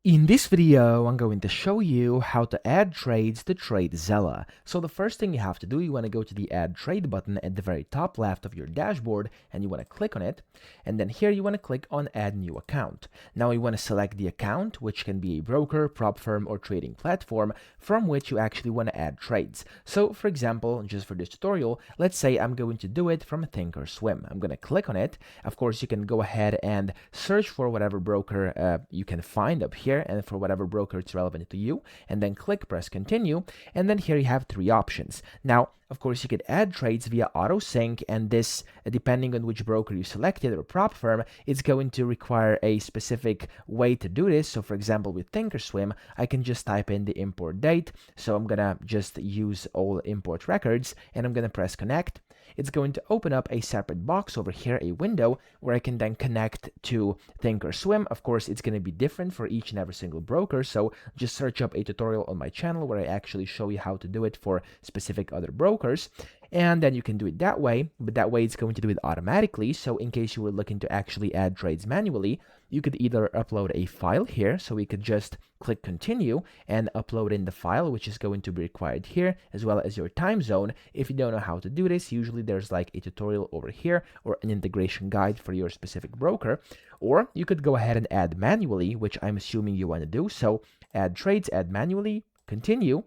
In this video, I'm going to show you how to add trades to TradeZella. So the first thing you have to do, you want to go to the Add Trade button at the very top left of your dashboard, and you want to click on it. And then here you want to click on Add New Account. Now you want to select the account, which can be a broker, prop firm, or trading platform from which you actually want to add trades. So for example, just for this tutorial, let's say I'm going to do it from Thinkorswim. I'm going to click on it. Of course, you can go ahead and search for whatever broker you can find up here, and for whatever broker it's relevant to you, and then press continue, and then here you have three options. Now, of course, you could add trades via auto sync, and this, depending on which broker you selected or prop firm, it's going to require a specific way to do this. So for example, with Thinkorswim, I can just type in the import date. So I'm gonna just use all import records, and I'm gonna press connect. It's going to open up a separate box over here, a window where I can then connect to Thinkorswim. Of course, it's going to be different for each and every single broker, so just search up a tutorial on my channel where I actually show you how to do it for specific other brokers. And then you can do it that way, but that way it's going to do it automatically. So in case you were looking to actually add trades manually, you could either upload a file here, so we could just click continue and upload in the file, which is going to be required here, as well as your time zone. If you don't know how to do this, usually there's like a tutorial over here or an integration guide for your specific broker. Or you could go ahead and add manually, which I'm assuming you want to do. So add trades, add manually, continue,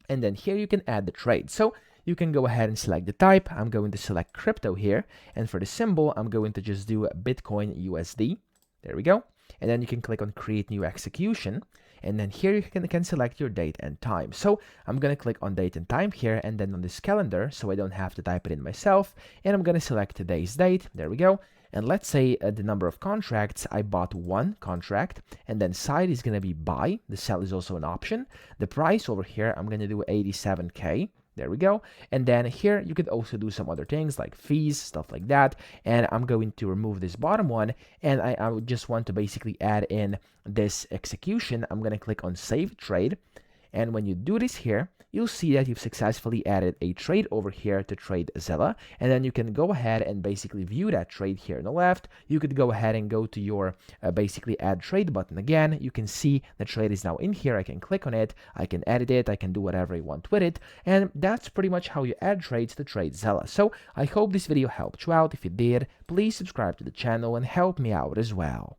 and then here you can add the trade. So you can go ahead and select the type. I'm going to select crypto here, and for the symbol, I'm going to just do Bitcoin USD. There we go. And then you can click on create new execution. And then here you can select your date and time. So I'm going to click on date and time here, and then on this calendar, so I don't have to type it in myself. And I'm going to select today's date. There we go. And let's say the number of contracts, I bought one contract, and then side is going to be buy. The sell is also an option. The price over here, I'm going to do 87K. There we go. And then here you could also do some other things like fees, stuff like that. And I'm going to remove this bottom one, and I would just want to basically add in this execution. I'm going to click on save trade. And when you do this here, you'll see that you've successfully added a trade over here to TradeZella. And then you can go ahead and basically view that trade here on the left. You could go ahead and go to your basically add trade button again. You can see the trade is now in here. I can click on it. I can edit it. I can do whatever I want with it. And that's pretty much how you add trades to TradeZella. So I hope this video helped you out. If it did, please subscribe to the channel and help me out as well.